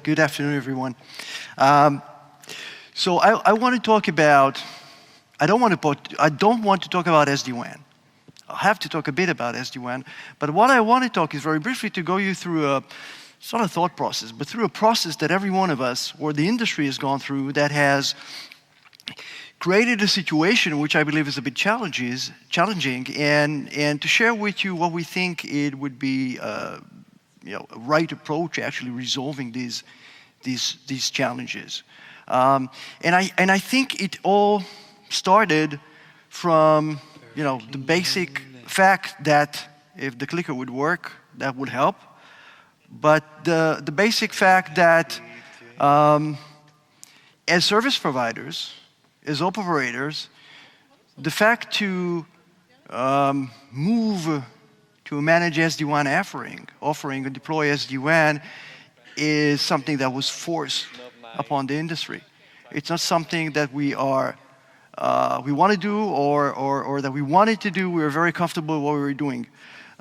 Good afternoon, everyone. So I want to talk about, I don't want to talk about SD-WAN. I'll have to talk a bit about SD-WAN, but what I want to talk is very briefly to go you through a sort of thought process, but through a process that every one of us, or the industry has gone through, that has created a situation which I believe is a bit challenging, and to share with you what we think it would be a right approach to actually resolving these challenges. And I think it all started from the basic fact that if the clicker would work, that would help. But the basic fact that as service providers, as operators, the fact to move to a managed SD-WAN offering and deploy SD-WAN is something that was forced upon the industry. It's not something that we want to do or that we wanted to do. We were very comfortable with what we were doing.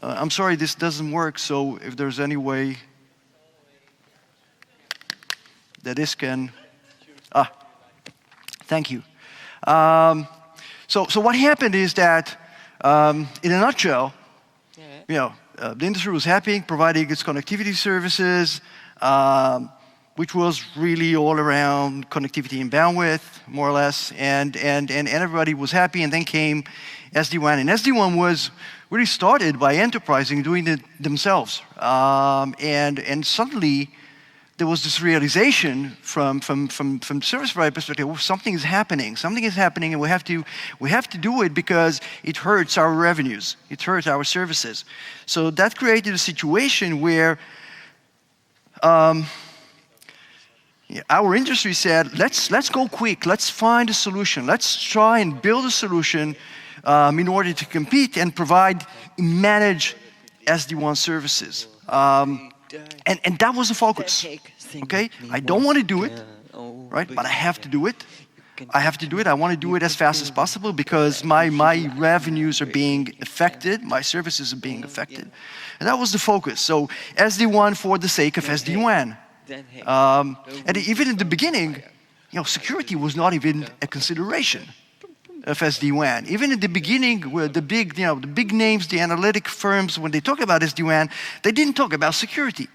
I'm sorry this doesn't work, so if there's any way that this can... thank you. So what happened is that, in a nutshell, the industry was happy providing its connectivity services, which was really all around connectivity and bandwidth, more or less, and everybody was happy, and then came SD-WAN. And SD-WAN was really started by enterprising doing it themselves. And suddenly, there was this realization from service provider perspective, well, something is happening, and we have to do it because it hurts our revenues, it hurts our services. So that created a situation where our industry said, let's go quick, let's find a solution, let's try and build a solution in order to compete and provide managed SD-WAN services. And that was the focus, okay? I don't want to do it, right? But I have to do it. I want to do it as fast as possible because my revenues are being affected, my services are being affected. And that was the focus. So SD-WAN for the sake of SD-WAN. And even in the beginning, security was not even a consideration of SD-WAN. Even in the beginning, where the big names, the analytic firms, when they talk about SD-WAN, they didn't talk about security.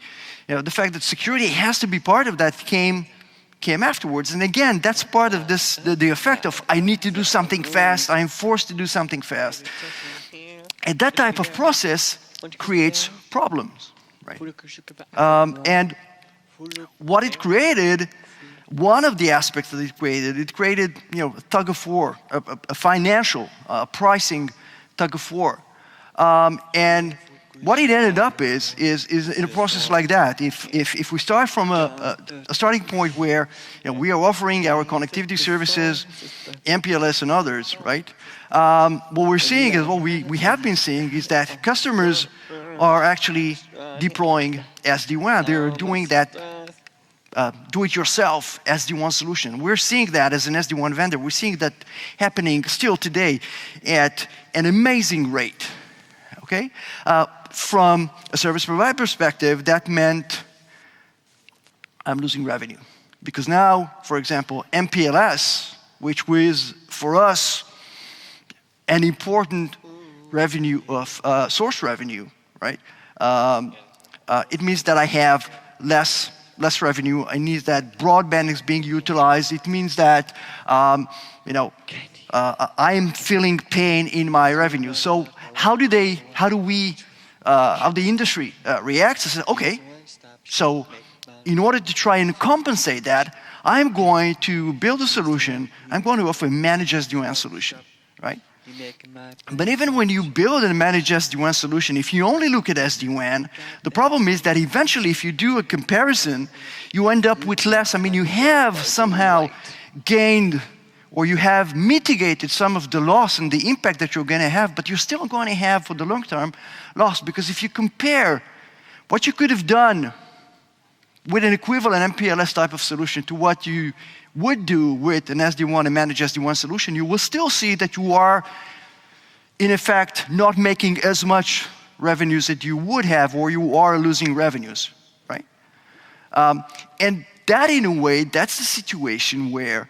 The fact that security has to be part of that came afterwards. And again, that's part of this, the effect of I need to do something fast, I am forced to do something fast. And that type of process creates problems, right? And what it created, one of the aspects that it created a tug of war, a financial pricing tug of war. And what it ended up is in a process like that. If we start from a starting point where we are offering our connectivity services, MPLS and others, right? What we're seeing is what we have been seeing is that customers are actually deploying SD-WAN. They're doing that do-it-yourself SD-WAN solution. We're seeing that as an SD-WAN vendor. We're seeing that happening still today at an amazing rate, okay? From a service provider perspective, that meant I'm losing revenue. Because now, for example, MPLS, which was for us an important revenue of source revenue, right? It means that I have less revenue. It means that broadband is being utilized. It means that I am feeling pain in my revenue. So how the industry reacts? I said, okay, so in order to try and compensate that, I'm going to build a solution. I'm going to offer a managed SD-WAN solution, right? But even when you build and manage SD-WAN solution, if you only look at SD-WAN, the problem is that eventually if you do a comparison, you end up with less. I mean, you have somehow gained or you have mitigated some of the loss and the impact that you're going to have, but you're still going to have for the long term loss, because if you compare what you could have done with an equivalent MPLS type of solution to what you would do with an SD-WAN and managed SD-WAN solution, you will still see that you are, in effect, not making as much revenues that you would have, or you are losing revenues, right? And that, in a way, that's the situation where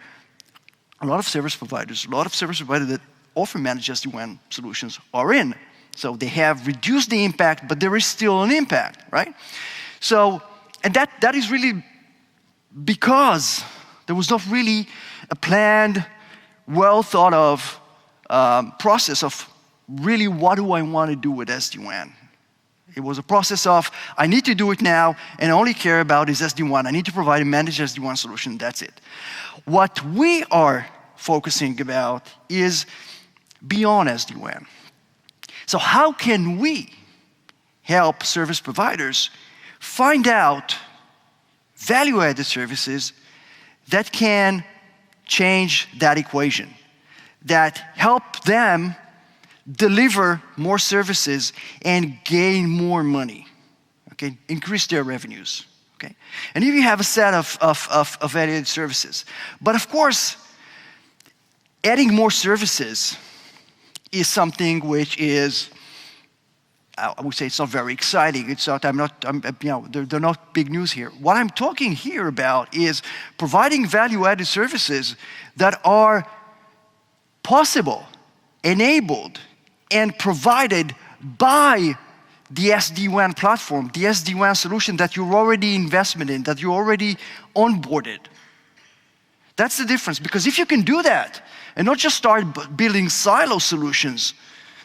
a lot of service providers that offer managed SD-WAN solutions are in. So they have reduced the impact, but there is still an impact, right? So, and that is really because there was not really a planned, well thought of process of really what do I want to do with SD-WAN. It was a process of, I need to do it now, and I only care about is SD-WAN. I need to provide a managed SD-WAN solution, that's it. What we are focusing about is beyond SD-WAN. So how can we help service providers find out value-added services that can change that equation, that help them deliver more services and gain more money, okay? Increase their revenues, okay? And here you have a set of value-added services. But of course, adding more services is something which is, I would say it's not very exciting. It's not, they're not big news here. What I'm talking here about is providing value-added services that are possible, enabled, and provided by the SD-WAN platform, the SD-WAN solution that you're already investment in, that you already onboarded. That's the difference, because if you can do that, and not just start building silo solutions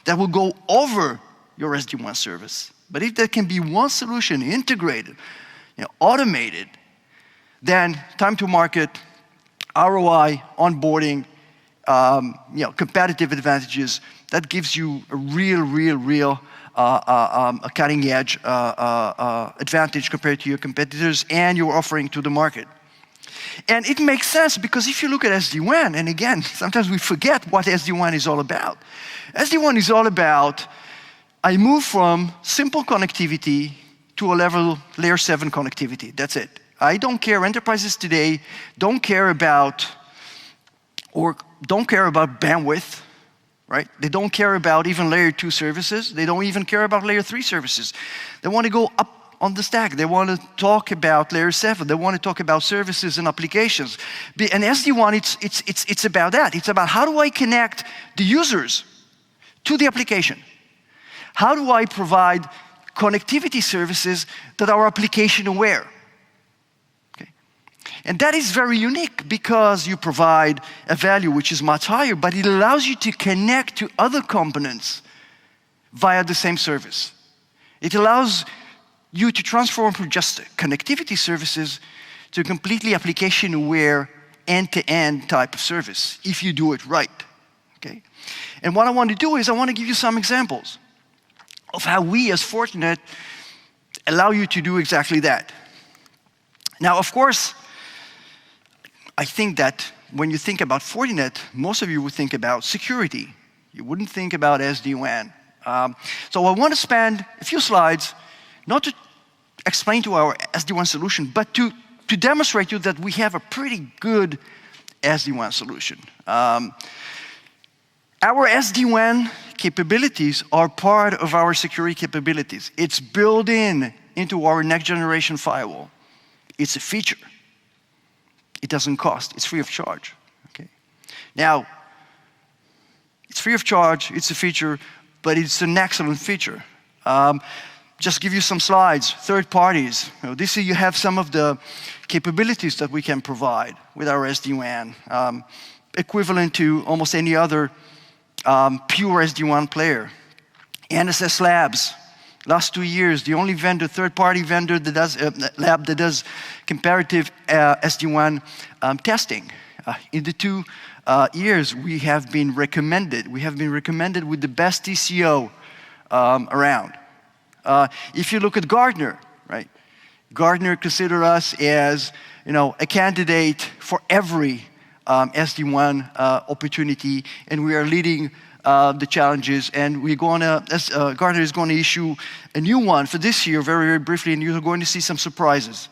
that will go over your SD-WAN service, but if there can be one solution integrated, automated, then time to market, ROI, onboarding, competitive advantages, that gives you a real cutting edge advantage compared to your competitors and your offering to the market. And it makes sense because if you look at SD-WAN, and again, sometimes we forget what SD-WAN is all about. SD-WAN is all about, I move from simple connectivity to a layer 7 connectivity. That's it. I don't care, enterprises today don't care about bandwidth, right? They don't care about even layer 2 services. They don't even care about layer 3 services. They want to go up on the stack. They want to talk about layer 7. They want to talk about services and applications. And SD-WAN, it's about that. It's about how do I connect the users to the application? How do I provide connectivity services that are application aware? Okay. And that is very unique because you provide a value which is much higher, but it allows you to connect to other components via the same service. It allows you to transform from just connectivity services to completely application-aware, end-to-end type of service, if you do it right, okay? And what I want to do is I want to give you some examples of how we as Fortinet allow you to do exactly that. Now, of course, I think that when you think about Fortinet, most of you would think about security. You wouldn't think about SD-WAN. So I want to spend a few slides not to explain to our SD-WAN solution, but to demonstrate to you that we have a pretty good SD-WAN solution. Our SD-WAN capabilities are part of our security capabilities. It's built into our next generation firewall. It's a feature. It doesn't cost. It's free of charge. Okay. Now, it's free of charge. It's a feature, but it's an excellent feature. Just give you some slides, third parties. This year you have some of the capabilities that we can provide with our SD-WAN, equivalent to almost any other pure SD-WAN player. NSS Labs, last 2 years, the only vendor, third-party vendor that does lab that does comparative SD-WAN testing. In the 2 years, we have been recommended. We have been recommended with the best TCO around. If you look at Gartner, right? Gartner consider us as, a candidate for every SD-WAN opportunity, and we are leading the challenges. And we're going to, Gartner is going to issue a new one for this year, very, very briefly, and you're going to see some surprises.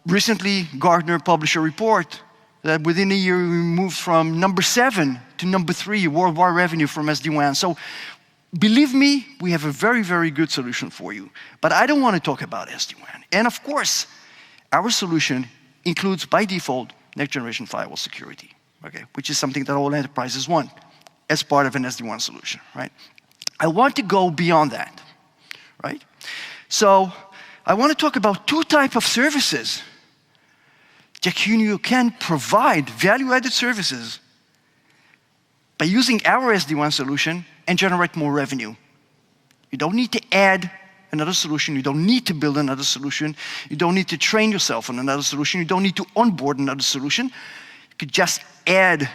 Recently, Gartner published a report that within a year we moved from number 7 to number 3 worldwide revenue from SD-WAN. So believe me, we have a very, very good solution for you. But I don't want to talk about SD-WAN. And of course, our solution includes, by default, next-generation firewall security, okay, which is something that all enterprises want as part of an SD-WAN solution, right? I want to go beyond that, right? So I want to talk about two types of services that you can provide value-added services by using our SD-WAN solution and generate more revenue. You don't need to add another solution. You don't need to build another solution. You don't need to train yourself on another solution. You don't need to onboard another solution. You could just add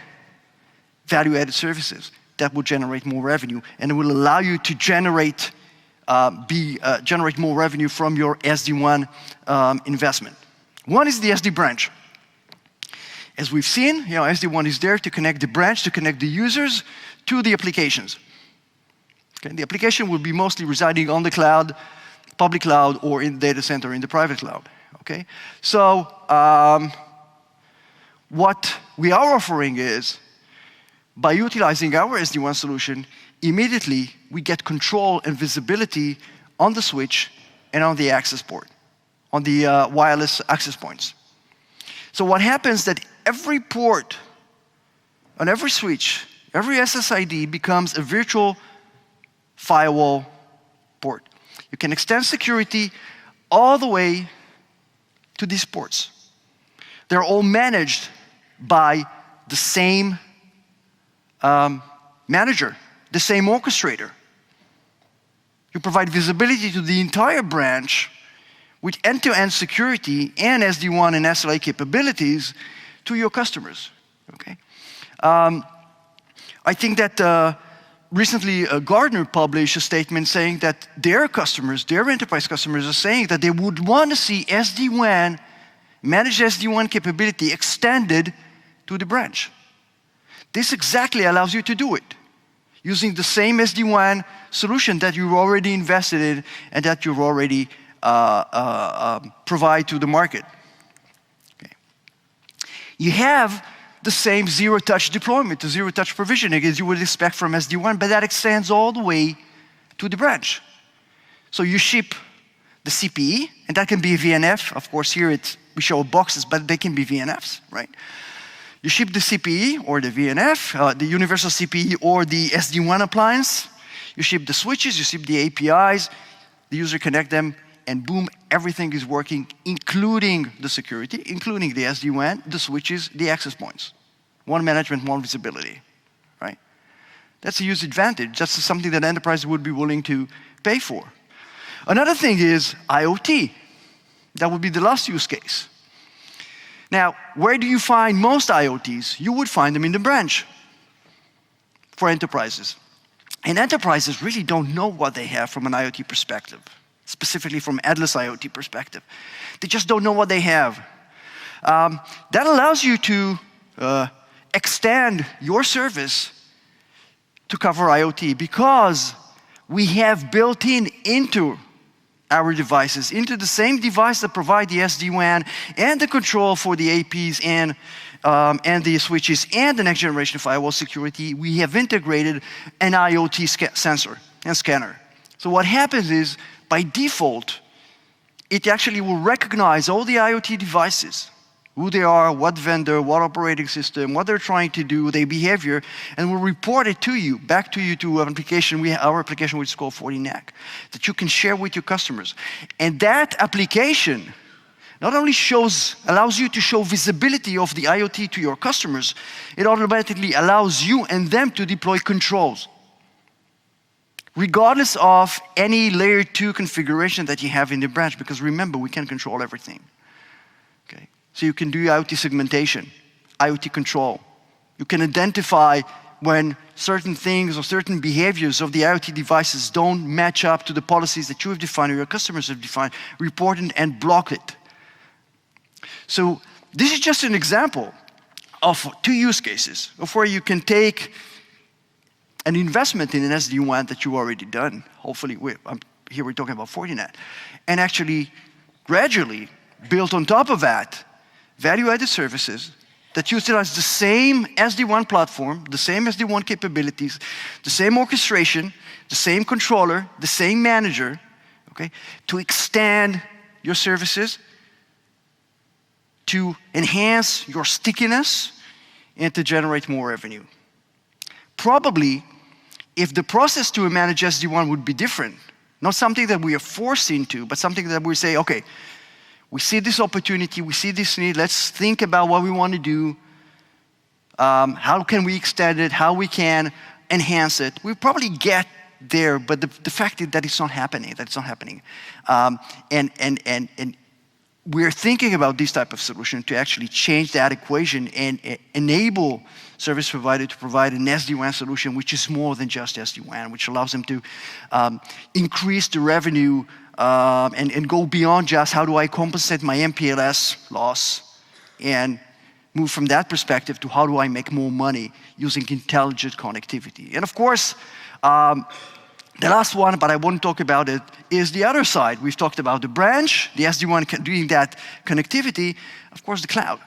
value-added services that will generate more revenue, and it will allow you to generate more revenue from your SD-WAN investment. One is the SD branch. As we've seen, SD-WAN is there to connect the branch, to connect the users to the applications. Okay? The application will be mostly residing on the cloud, public cloud, or in the data center in the private cloud. Okay? So what we are offering is, by utilizing our SD-WAN solution, immediately we get control and visibility on the switch and on the access port, on the wireless access points. So what happens is that every port on every switch, every SSID becomes a virtual firewall port. You can extend security all the way to these ports. They're all managed by the same manager, the same orchestrator. You provide visibility to the entire branch with end-to-end security and SD-WAN and SLA capabilities to your customers. Okay? I think that recently Gartner published a statement saying that their customers, their enterprise customers, are saying that they would want to see SD-WAN, managed SD-WAN capability extended to the branch. This exactly allows you to do it, using the same SD-WAN solution that you've already invested in and that you've already provide to the market. Okay. You have the same zero-touch deployment, the zero-touch provisioning as you would expect from SD-WAN, but that extends all the way to the branch. So you ship the CPE, and that can be a VNF. Of course, here we show boxes, but they can be VNFs, right? You ship the CPE or the VNF, the universal CPE or the SD-WAN appliance. You ship the switches, you ship the APIs, the user connect them, and boom, everything is working, including the security, including the SD-WAN, the switches, the access points. One management, one visibility, right? That's a huge advantage. That's something that enterprises would be willing to pay for. Another thing is IoT. That would be the last use case. Now, where do you find most IoTs? You would find them in the branch for enterprises. And enterprises really don't know what they have from an IoT perspective, specifically from Atlas IoT perspective. They just don't know what they have. That allows you to extend your service to cover IoT because we have built into our devices, into the same device that provide the SD-WAN and the control for the APs and the switches and the next generation firewall security, we have integrated an IoT sensor and scanner. So what happens is, by default, it actually will recognize all the IoT devices, who they are, what vendor, what operating system, what they're trying to do, their behavior, and will report it to you, back to you to an application, our application which is called Fortinet, that you can share with your customers. And that application not only allows you to show visibility of the IoT to your customers, it automatically allows you and them to deploy controls, regardless of any layer 2 configuration that you have in the branch, because remember, we can control everything. Okay? So you can do IoT segmentation, IoT control. You can identify when certain things or certain behaviors of the IoT devices don't match up to the policies that you have defined or your customers have defined, report it and block it. So this is just an example of 2 use cases of where you can take an investment in an SD-WAN that you've already done, hopefully, here we're talking about Fortinet, and actually gradually build on top of that value-added services that utilize the same SD-WAN platform, the same SD-WAN capabilities, the same orchestration, the same controller, the same manager, okay, to extend your services, to enhance your stickiness, and to generate more revenue. Probably, if the process to manage SD-WAN would be different, not something that we are forced into, but something that we say, okay, we see this opportunity, we see this need, let's think about what we want to do, how can we extend it, how we can enhance it. We probably get there, but the fact is that it's not happening, and we're thinking about this type of solution to actually change that equation and enable service provider to provide an SD-WAN solution which is more than just SD-WAN, which allows them to increase the revenue and go beyond just how do I compensate my MPLS loss, and move from that perspective to how do I make more money using intelligent connectivity. And of course, the last one, but I won't talk about it, is the other side. We've talked about the branch, the SD-WAN doing that connectivity, of course the cloud.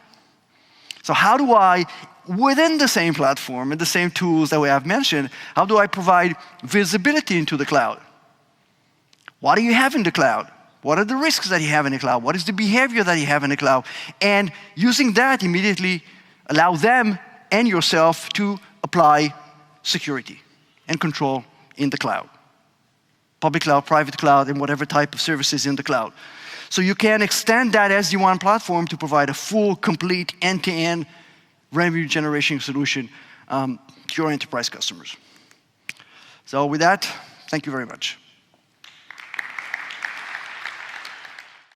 So how do I, within the same platform and the same tools that we have mentioned, how do I provide visibility into the cloud? What do you have in the cloud? What are the risks that you have in the cloud? What is the behavior that you have in the cloud? And using that immediately allow them and yourself to apply security and control in the cloud. Public cloud, private cloud, and whatever type of services in the cloud. So you can extend that SD-WAN platform to provide a full, complete, end-to-end revenue generation solution to your enterprise customers. So with that, thank you very much.